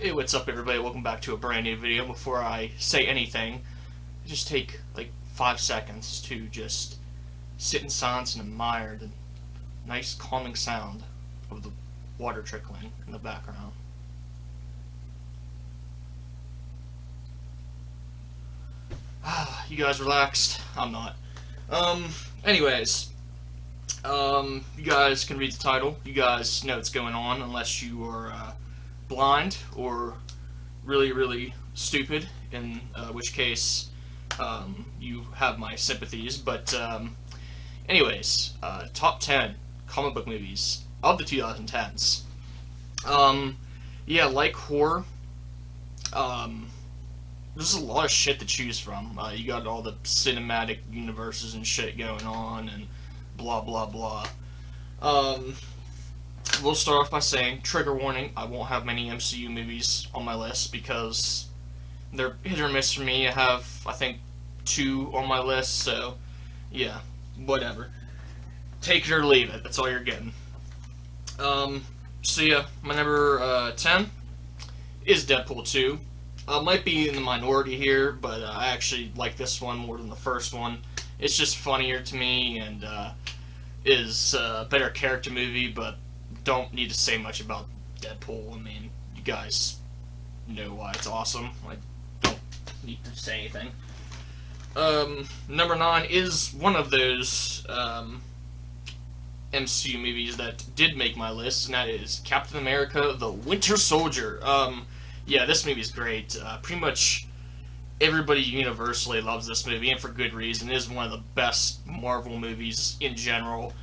Hey, what's up everybody? Welcome back to a brand new video. Before I say anything, just take like 5 seconds to just sit in silence and admire the nice calming sound of the water trickling in the background. You guys relaxed? I'm not. Anyways, you guys can read the title. You guys know what's going on unless you are blind or really stupid, in which case you have my sympathies. But anyways, top 10 comic book movies of the 2010s. Yeah, like horror, there's a lot of shit to choose from. You got all the cinematic universes and shit going on and blah blah blah. We'll start off by saying, trigger warning, I won't have many MCU movies on my list because they're hit or miss for me. I have, I think, 2 on my list, so yeah, whatever. Take it or leave it, that's all you're getting. So yeah, my number 10 is Deadpool 2. Might be in the minority here, but I actually like this one more than the first one. It's just funnier to me and is a better character movie, but don't need to say much about Deadpool. I mean, you guys know why it's awesome. I don't need to say anything. Number 9 is one of those MCU movies that did make my list, and that is Captain America: The Winter Soldier. Yeah, this movie's great. Pretty much everybody universally loves this movie, and for good reason. It is one of the best Marvel movies in general.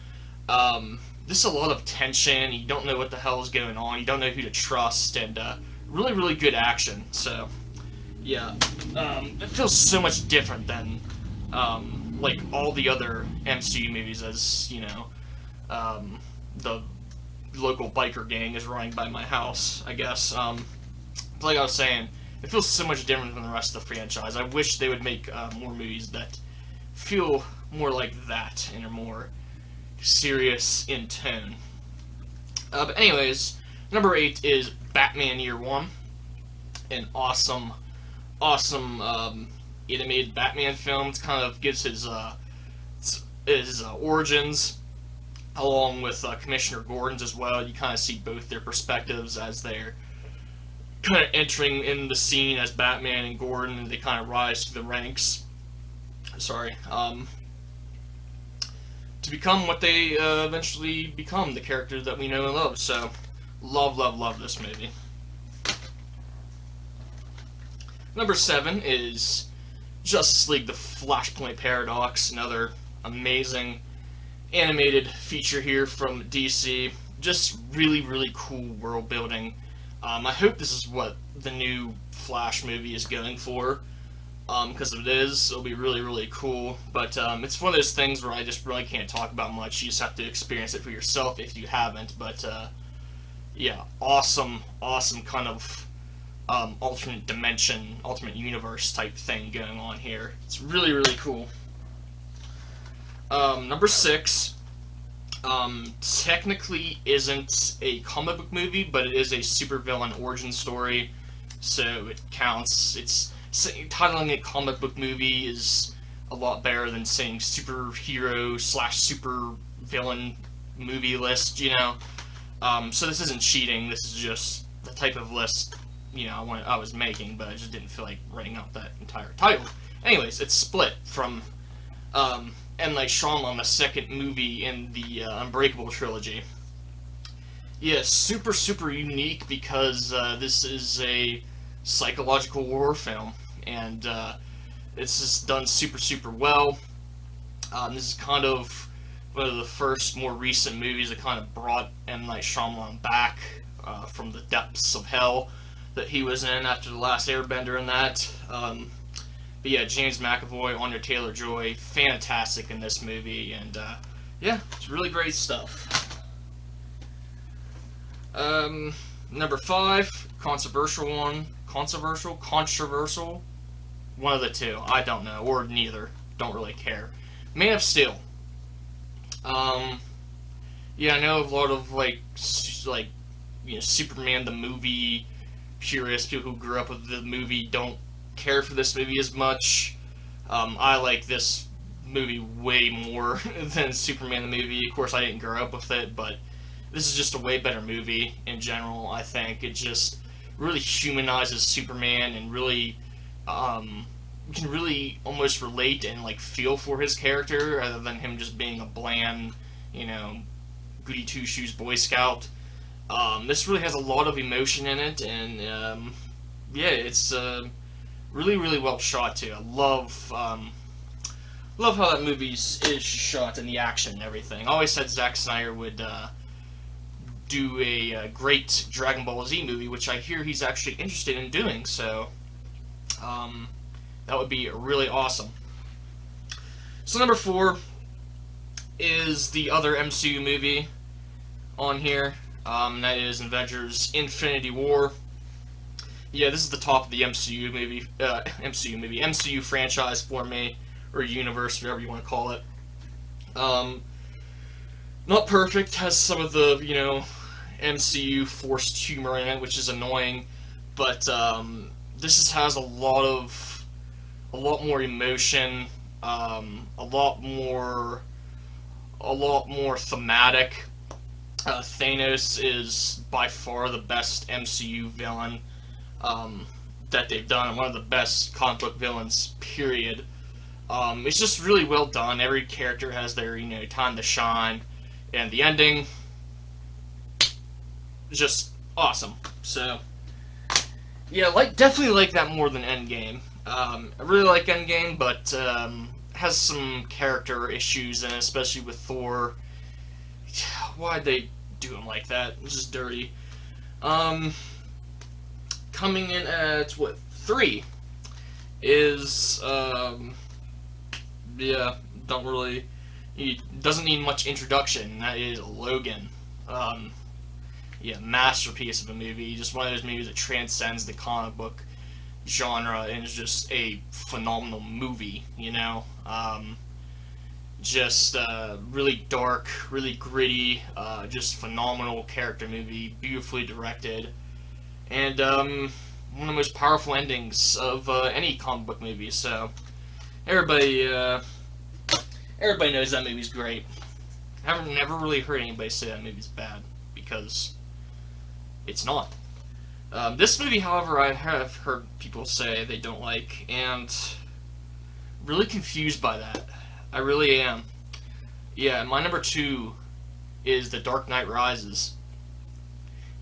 There's a lot of tension. You don't know what the hell is going on. You don't know who to trust, and really good action. So, yeah, it feels so much different than like all the other MCU movies. As you know, the local biker gang is running by my house, I guess. Like I was saying, it feels so much different from the rest of the franchise. I wish they would make more movies that feel more like that and are more serious in tone. But anyways, number 8 is Batman Year One, an awesome animated Batman film. It kind of gives his origins along with Commissioner Gordon's as well. You kind of see both their perspectives as they're kind of entering in the scene as Batman and Gordon, and they kind of rise to the ranks. To become what they eventually become, the characters that we know and love. So, love this movie. Number 7 is Justice League: The Flashpoint Paradox, another amazing animated feature here from DC. Just really cool world building. I hope this is what the new Flash movie is going for, because if it is, it'll be really cool. But it's one of those things where I just really can't talk about much. You just have to experience it for yourself if you haven't. But yeah, awesome kind of alternate dimension, alternate universe type thing going on here. It's really cool. Number 6. Technically isn't a comic book movie, but it is a supervillain origin story, so it counts. Titling it comic book movie is a lot better than saying superhero / supervillain movie list, you know. So this isn't cheating. This is just the type of list, you know, I was making, but I just didn't feel like writing out that entire title. Anyways, it's split from M. Night Shyamalan, the second movie in the Unbreakable trilogy. Yeah, super unique because this is a psychological horror film, and it's just done super well. This is kind of one of the first more recent movies that kind of brought M. Night Shyamalan back from the depths of hell that he was in after The Last Airbender and that. But yeah, James McAvoy, Anya Taylor-Joy, fantastic in this movie, and yeah, it's really great stuff. Number 5, controversial, one of the two, I don't know, or neither, don't really care. Man of Steel. Yeah, I know a lot of like you know, Superman the movie purists, people who grew up with the movie, don't care for this movie as much. I like this movie way more than Superman the movie. Of course, I didn't grow up with it, but this is just a way better movie in general. I think it just really humanizes Superman and really you can really almost relate and like feel for his character rather than him just being a bland, you know, goody two shoes Boy Scout. This really has a lot of emotion in it, and yeah, it's really really well shot too. I love how that movie is shot and the action and everything. I always said Zack Snyder would do a great Dragon Ball Z movie, which I hear he's actually interested in doing. So that would be really awesome. So number 4 is the other MCU movie on here. That is Avengers Infinity War. Yeah, this is the top of the MCU franchise for me, or universe, whatever you want to call it. Not perfect, has some of the, MCU forced humor in it, which is annoying, but this has a lot more emotion, a lot more thematic. Thanos is by far the best MCU villain that they've done, and one of the best comic book villains, period. It's just really well done. Every character has their, time to shine, and the ending is just awesome. So, yeah, definitely like that more than Endgame. I really like Endgame, but has some character issues in it, especially with Thor. Why'd they do him like that? It's just dirty. Coming in at 3 is he doesn't need much introduction. That is Logan. Masterpiece of a movie. Just one of those movies that transcends the comic book genre and is just a phenomenal movie. Just really dark, really gritty, just phenomenal character movie, beautifully directed, and one of the most powerful endings of any comic book movie. So everybody knows that movie's great. I've never really heard anybody say that movie's bad, because it's not. This movie, however, I have heard people say they don't like, and really confused by that. I really am. Yeah, my number 2 is The Dark Knight Rises.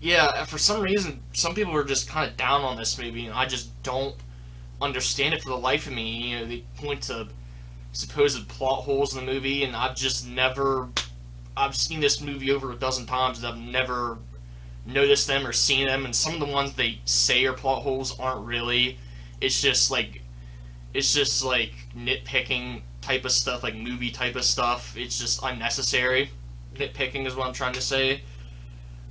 Yeah, for some reason, some people are just kind of down on this movie, and I just don't understand it for the life of me. They point to supposed plot holes in the movie, and I've seen this movie over a dozen times, and I've never noticed them or seen them, and some of the ones they say are plot holes aren't really. It's just like nitpicking type of stuff, like movie type of stuff. It's just unnecessary. Nitpicking is what I'm trying to say.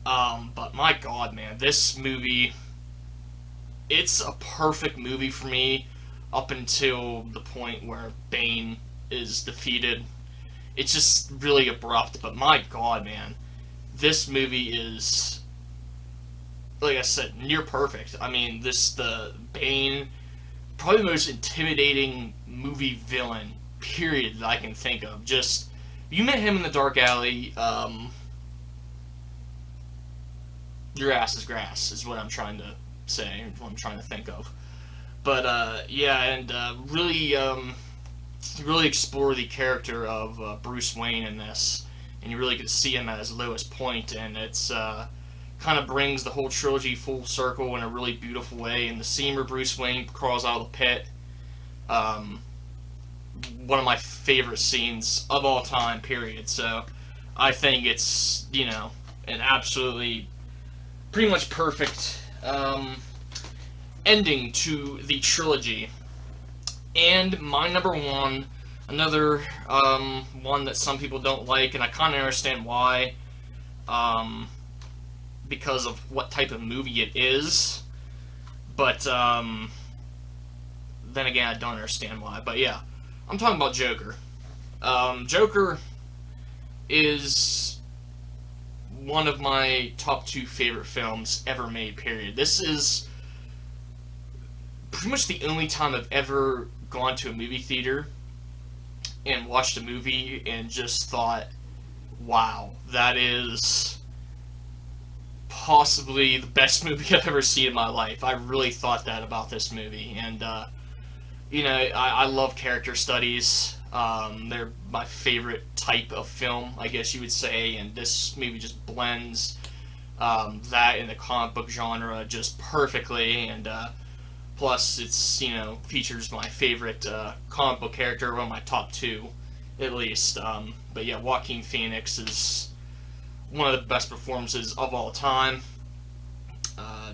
But my God, man, this movie, it's a perfect movie for me up until the point where Bane is defeated. It's just really abrupt, but my God, man, this movie is, like I said, near perfect. I mean, the Bane, probably the most intimidating movie villain, period, that I can think of. Just, you met him in the dark alley, your ass is grass, is what I'm trying to say, what I'm trying to think of. But, really explore the character of Bruce Wayne in this, and you really get to see him at his lowest point, and it's, kind of brings the whole trilogy full circle in a really beautiful way. And the scene where Bruce Wayne crawls out of the pit, one of my favorite scenes of all time, period. So I think it's, an absolutely pretty much perfect ending to the trilogy. And my number 1, another one that some people don't like, and I kind of understand why, because of what type of movie it is, but then again, I don't understand why. But yeah, I'm talking about Joker. Joker is one of my top 2 favorite films ever made, period. This is pretty much the only time I've ever gone to a movie theater and watched a movie and just thought, wow, that is possibly the best movie I've ever seen in my life. I really thought that about this movie. And, I love character studies. They're my favorite type of film, I guess you would say, and this movie just blends that in the comic book genre just perfectly. And plus, it's features my favorite comic book character, one of my top two, at least. But yeah, Joaquin Phoenix is one of the best performances of all time.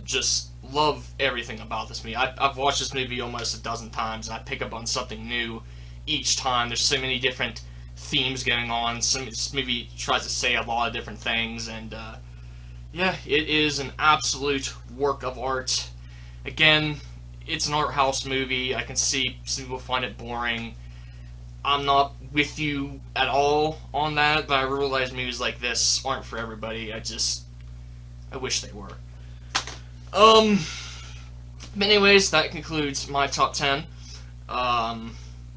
Just love everything about this movie. I've watched this movie almost a dozen times, and I pick up on something new each time. There's so many different themes going on. This movie tries to say a lot of different things, and yeah, it is an absolute work of art. Again, it's an art house movie. I can see some people find it boring. I'm not with you at all on that, but I realize movies like this aren't for everybody. I wish they were. But anyways, that concludes my top 10.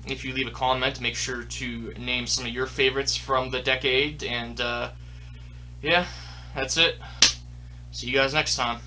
If you leave a comment, make sure to name some of your favorites from the decade, and yeah, that's it. See you guys next time.